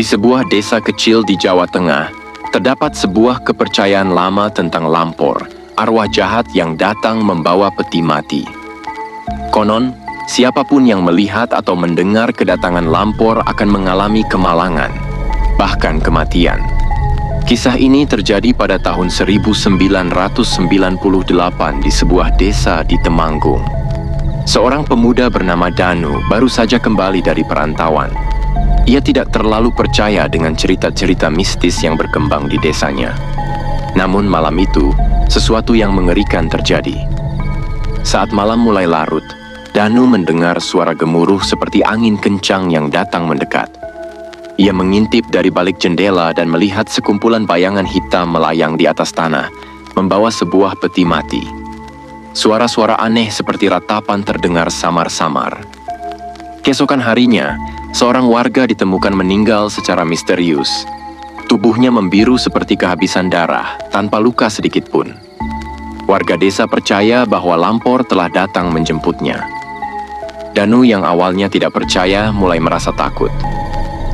Di sebuah desa kecil di Jawa Tengah, terdapat sebuah kepercayaan lama tentang lampor, arwah jahat yang datang membawa peti mati. Konon, siapapun yang melihat atau mendengar kedatangan lampor akan mengalami kemalangan, bahkan kematian. Kisah ini terjadi pada tahun 1998 di sebuah desa di Temanggung. Seorang pemuda bernama Danu baru saja kembali dari perantauan. Ia tidak terlalu percaya dengan cerita-cerita mistis yang berkembang di desanya. Namun malam itu, sesuatu yang mengerikan terjadi. Saat malam mulai larut, Danu mendengar suara gemuruh seperti angin kencang yang datang mendekat. Ia mengintip dari balik jendela dan melihat sekumpulan bayangan hitam melayang di atas tanah, membawa sebuah peti mati. Suara-suara aneh seperti ratapan terdengar samar-samar. Keesokan harinya, seorang warga ditemukan meninggal secara misterius. Tubuhnya membiru seperti kehabisan darah, tanpa luka sedikit pun. Warga desa percaya bahwa lampor telah datang menjemputnya. Danu yang awalnya tidak percaya mulai merasa takut.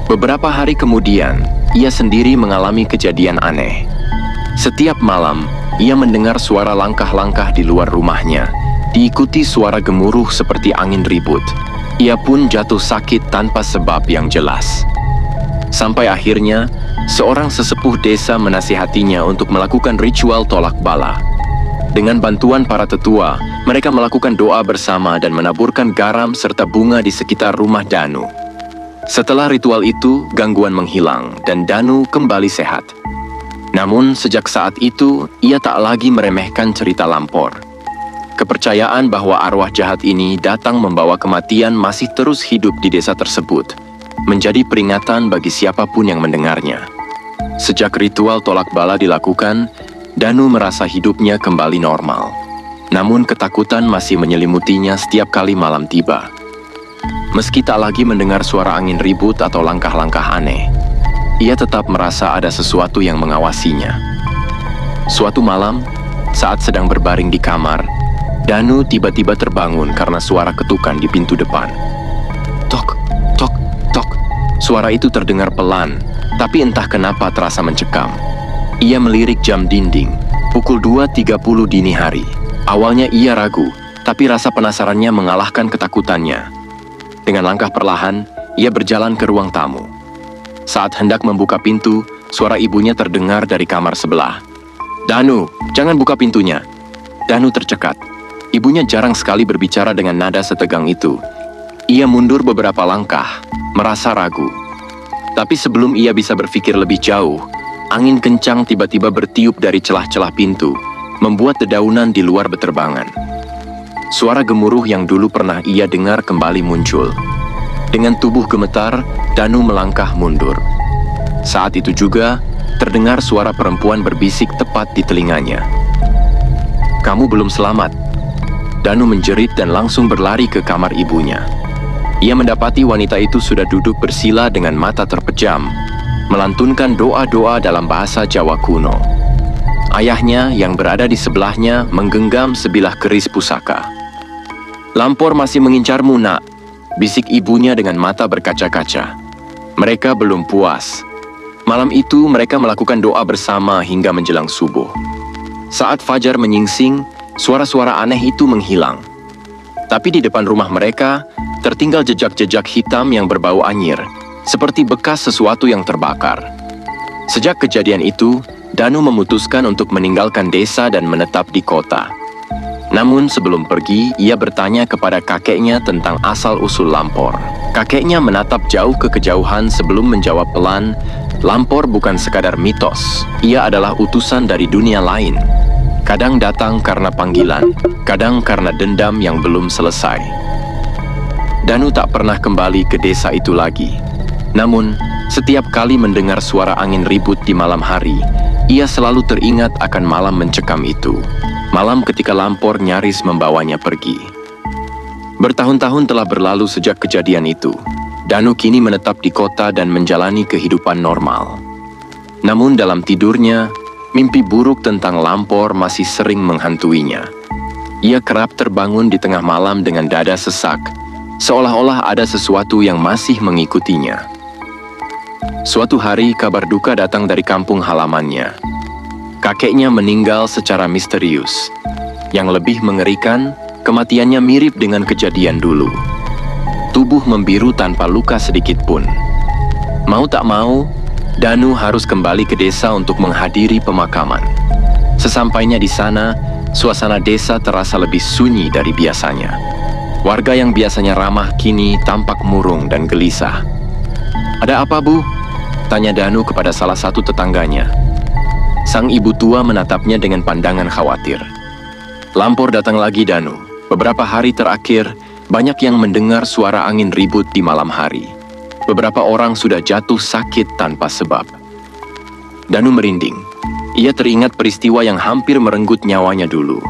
Beberapa hari kemudian, ia sendiri mengalami kejadian aneh. Setiap malam, ia mendengar suara langkah-langkah di luar rumahnya, diikuti suara gemuruh seperti angin ribut. Ia pun jatuh sakit tanpa sebab yang jelas. Sampai akhirnya, seorang sesepuh desa menasihatinya untuk melakukan ritual tolak bala. Dengan bantuan para tetua, mereka melakukan doa bersama dan menaburkan garam serta bunga di sekitar rumah Danu. Setelah ritual itu, gangguan menghilang dan Danu kembali sehat. Namun, sejak saat itu, ia tak lagi meremehkan cerita lampor. Kepercayaan bahwa arwah jahat ini datang membawa kematian masih terus hidup di desa tersebut, menjadi peringatan bagi siapapun yang mendengarnya. Sejak ritual tolak bala dilakukan, Danu merasa hidupnya kembali normal. Namun ketakutan masih menyelimutinya setiap kali malam tiba. Meski tak lagi mendengar suara angin ribut atau langkah-langkah aneh, ia tetap merasa ada sesuatu yang mengawasinya. Suatu malam, saat sedang berbaring di kamar, Danu tiba-tiba terbangun karena suara ketukan di pintu depan. Tok, tok, tok. Suara itu terdengar pelan, tapi entah kenapa terasa mencekam. Ia melirik jam dinding, pukul 2.30 dini hari. Awalnya ia ragu, tapi rasa penasarannya mengalahkan ketakutannya. Dengan langkah perlahan, ia berjalan ke ruang tamu. Saat hendak membuka pintu, suara ibunya terdengar dari kamar sebelah. Danu, jangan buka pintunya. Danu tercekat. Ibunya jarang sekali berbicara dengan nada setegang itu. Ia mundur beberapa langkah, merasa ragu. Tapi sebelum ia bisa berpikir lebih jauh, angin kencang tiba-tiba bertiup dari celah-celah pintu, membuat dedaunan di luar beterbangan. Suara gemuruh yang dulu pernah ia dengar kembali muncul. Dengan tubuh gemetar, Danu melangkah mundur. Saat itu juga, terdengar suara perempuan berbisik tepat di telinganya. "Kamu belum selamat." Danu menjerit dan langsung berlari ke kamar ibunya. Ia mendapati wanita itu sudah duduk bersila dengan mata terpejam, melantunkan doa-doa dalam bahasa Jawa kuno. Ayahnya yang berada di sebelahnya menggenggam sebilah keris pusaka. "Lampor masih mengincarmu, nak," bisik ibunya dengan mata berkaca-kaca. Mereka belum puas. Malam itu mereka melakukan doa bersama hingga menjelang subuh. Saat fajar menyingsing, suara-suara aneh itu menghilang. Tapi di depan rumah mereka, tertinggal jejak-jejak hitam yang berbau anyir, seperti bekas sesuatu yang terbakar. Sejak kejadian itu, Danu memutuskan untuk meninggalkan desa dan menetap di kota. Namun sebelum pergi, ia bertanya kepada kakeknya tentang asal-usul lampor. Kakeknya menatap jauh ke kejauhan sebelum menjawab pelan, "Lampor bukan sekadar mitos, ia adalah utusan dari dunia lain. Kadang datang karena panggilan, kadang karena dendam yang belum selesai." Danu tak pernah kembali ke desa itu lagi. Namun, setiap kali mendengar suara angin ribut di malam hari, ia selalu teringat akan malam mencekam itu. Malam ketika lampor nyaris membawanya pergi. Bertahun-tahun telah berlalu sejak kejadian itu. Danu kini menetap di kota dan menjalani kehidupan normal. Namun dalam tidurnya, mimpi buruk tentang lampor masih sering menghantuinya. Ia kerap terbangun di tengah malam dengan dada sesak, seolah-olah ada sesuatu yang masih mengikutinya. Suatu hari kabar duka datang dari kampung halamannya. Kakeknya meninggal secara misterius. Yang lebih mengerikan, kematiannya mirip dengan kejadian dulu. Tubuh membiru tanpa luka sedikit pun. Mau tak mau, Danu harus kembali ke desa untuk menghadiri pemakaman. Sesampainya di sana, suasana desa terasa lebih sunyi dari biasanya. Warga yang biasanya ramah kini tampak murung dan gelisah. "Ada apa, Bu?" tanya Danu kepada salah satu tetangganya. Sang ibu tua menatapnya dengan pandangan khawatir. "Lampor datang lagi, Danu. Beberapa hari terakhir, banyak yang mendengar suara angin ribut di malam hari. Beberapa orang sudah jatuh sakit tanpa sebab." Danu merinding. Ia teringat peristiwa yang hampir merenggut nyawanya dulu.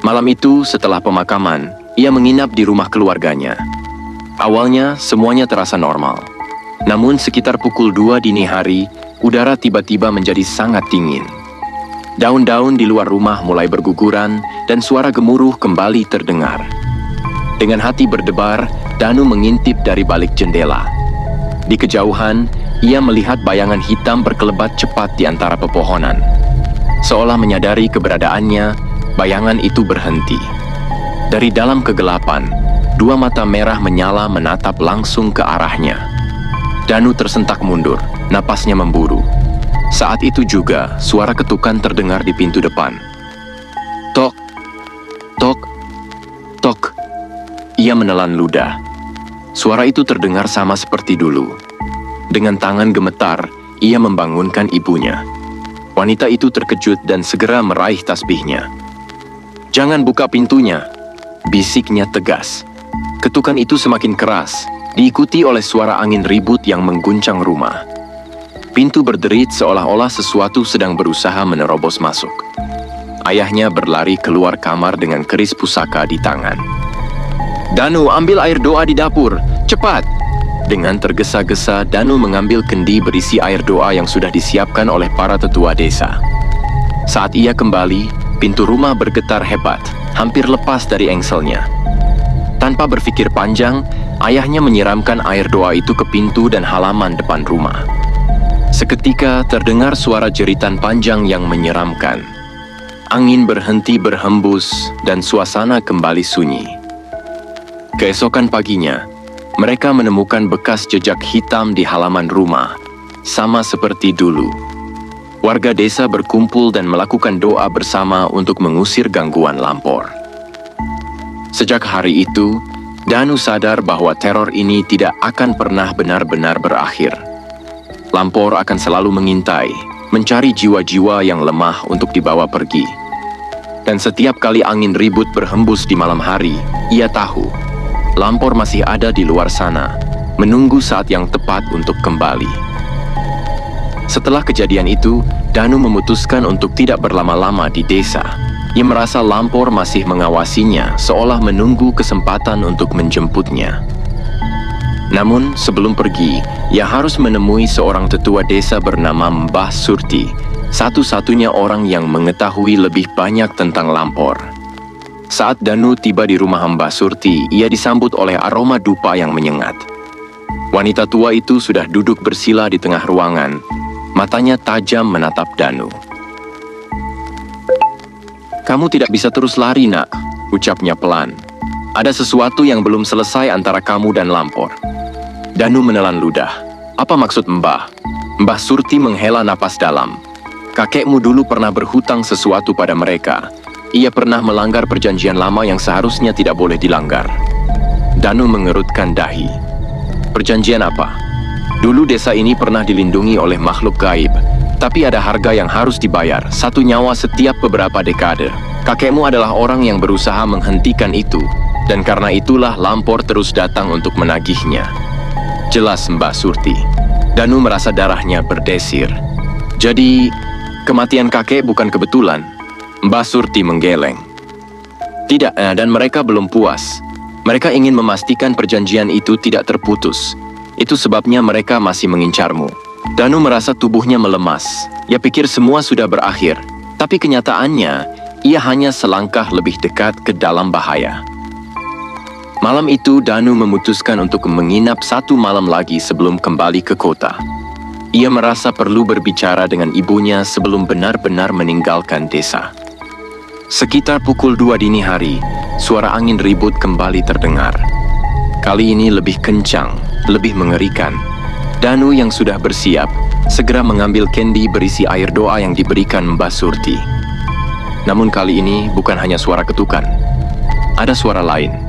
Malam itu, setelah pemakaman, ia menginap di rumah keluarganya. Awalnya, semuanya terasa normal. Namun sekitar pukul 2 dini hari, udara tiba-tiba menjadi sangat dingin. Daun-daun di luar rumah mulai berguguran dan suara gemuruh kembali terdengar. Dengan hati berdebar, Danu mengintip dari balik jendela. Di kejauhan, ia melihat bayangan hitam berkelebat cepat di antara pepohonan. Seolah menyadari keberadaannya, bayangan itu berhenti. Dari dalam kegelapan, dua mata merah menyala menatap langsung ke arahnya. Danu tersentak mundur, napasnya memburu. Saat itu juga, suara ketukan terdengar di pintu depan. Tok, tok, tok. Ia menelan ludah. Suara itu terdengar sama seperti dulu. Dengan tangan gemetar, ia membangunkan ibunya. Wanita itu terkejut dan segera meraih tasbihnya. "Jangan buka pintunya," bisiknya tegas. Ketukan itu semakin keras, diikuti oleh suara angin ribut yang mengguncang rumah. Pintu berderit seolah-olah sesuatu sedang berusaha menerobos masuk. Ayahnya berlari keluar kamar dengan keris pusaka di tangan. "Danu, ambil air doa di dapur, cepat!" Dengan tergesa-gesa, Danu mengambil kendi berisi air doa yang sudah disiapkan oleh para tetua desa. Saat ia kembali, pintu rumah bergetar hebat, hampir lepas dari engselnya. Tanpa berpikir panjang, ayahnya menyiramkan air doa itu ke pintu dan halaman depan rumah. Seketika terdengar suara jeritan panjang yang menyeramkan. Angin berhenti berhembus dan suasana kembali sunyi. Keesokan paginya, mereka menemukan bekas jejak hitam di halaman rumah, sama seperti dulu. Warga desa berkumpul dan melakukan doa bersama untuk mengusir gangguan lampor. Sejak hari itu, Danu sadar bahwa teror ini tidak akan pernah benar-benar berakhir. Lampor akan selalu mengintai, mencari jiwa-jiwa yang lemah untuk dibawa pergi. Dan setiap kali angin ribut berhembus di malam hari, ia tahu, Lampor masih ada di luar sana, menunggu saat yang tepat untuk kembali. Setelah kejadian itu, Danu memutuskan untuk tidak berlama-lama di desa. Ia merasa Lampor masih mengawasinya, seolah menunggu kesempatan untuk menjemputnya. Namun, sebelum pergi, ia harus menemui seorang tetua desa bernama Mbah Surti, satu-satunya orang yang mengetahui lebih banyak tentang Lampor. Saat Danu tiba di rumah Mbah Surti, ia disambut oleh aroma dupa yang menyengat. Wanita tua itu sudah duduk bersila di tengah ruangan, matanya tajam menatap Danu. "Kamu tidak bisa terus lari, nak," ucapnya pelan. "Ada sesuatu yang belum selesai antara kamu dan Lampor." Danu menelan ludah. "Apa maksud Mbah?" Mbah Surti menghela napas dalam. "Kakekmu dulu pernah berhutang sesuatu pada mereka. Ia pernah melanggar perjanjian lama yang seharusnya tidak boleh dilanggar." Danu mengerutkan dahi. "Perjanjian apa?" "Dulu desa ini pernah dilindungi oleh makhluk gaib. Tapi ada harga yang harus dibayar, 1 nyawa setiap beberapa dekade. Kakekmu adalah orang yang berusaha menghentikan itu, dan karena itulah Lampor terus datang untuk menagihnya." Jelas Mbah Surti. Danu merasa darahnya berdesir. "Jadi, kematian kakek bukan kebetulan?" Mbah Surti menggeleng. "Tidak, dan mereka belum puas. Mereka ingin memastikan perjanjian itu tidak terputus. Itu sebabnya mereka masih mengincarmu." Danu merasa tubuhnya melemas. Ia pikir semua sudah berakhir, tapi kenyataannya, ia hanya selangkah lebih dekat ke dalam bahaya. Malam itu, Danu memutuskan untuk menginap 1 malam lagi sebelum kembali ke kota. Ia merasa perlu berbicara dengan ibunya sebelum benar-benar meninggalkan desa. Sekitar pukul 2 dini hari, suara angin ribut kembali terdengar. Kali ini lebih kencang, lebih mengerikan. Danu yang sudah bersiap, segera mengambil kendi berisi air doa yang diberikan Mbah Surti. Namun kali ini bukan hanya suara ketukan. Ada suara lain.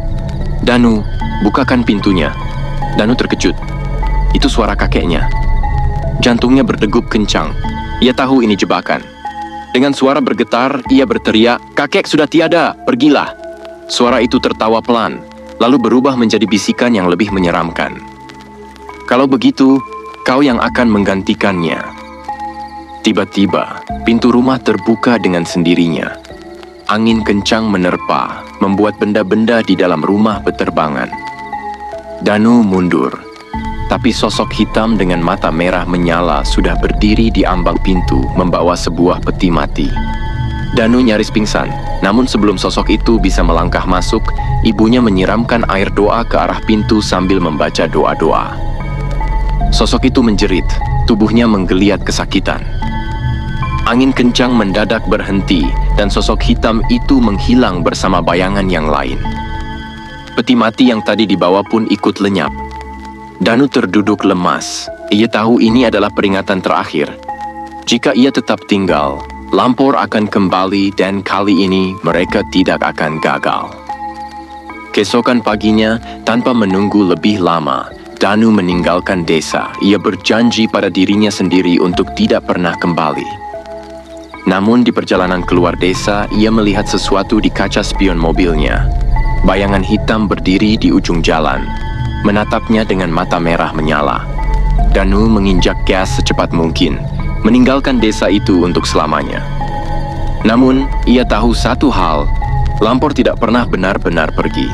Danu, bukakan pintunya. Danu terkejut. Itu suara kakeknya. Jantungnya berdegup kencang. Ia tahu ini jebakan. Dengan suara bergetar, ia berteriak, "Kakek sudah tiada, pergilah." Suara itu tertawa pelan, lalu berubah menjadi bisikan yang lebih menyeramkan. "Kalau begitu, kau yang akan menggantikannya." Tiba-tiba, pintu rumah terbuka dengan sendirinya. Angin kencang menerpa, membuat benda-benda di dalam rumah berterbangan. Danu mundur, tapi sosok hitam dengan mata merah menyala sudah berdiri di ambang pintu membawa sebuah peti mati. Danu nyaris pingsan, namun sebelum sosok itu bisa melangkah masuk, ibunya menyiramkan air doa ke arah pintu sambil membaca doa-doa. Sosok itu menjerit, tubuhnya menggeliat kesakitan. Angin kencang mendadak berhenti, dan sosok hitam itu menghilang bersama bayangan yang lain. Peti mati yang tadi dibawa pun ikut lenyap. Danu terduduk lemas. Ia tahu ini adalah peringatan terakhir. Jika ia tetap tinggal, Lampor akan kembali dan kali ini mereka tidak akan gagal. Keesokan paginya, tanpa menunggu lebih lama, Danu meninggalkan desa. Ia berjanji pada dirinya sendiri untuk tidak pernah kembali. Namun di perjalanan keluar desa, ia melihat sesuatu di kaca spion mobilnya. Bayangan hitam berdiri di ujung jalan, menatapnya dengan mata merah menyala. Danu menginjak gas secepat mungkin, meninggalkan desa itu untuk selamanya. Namun, ia tahu satu hal, Lampor tidak pernah benar-benar pergi.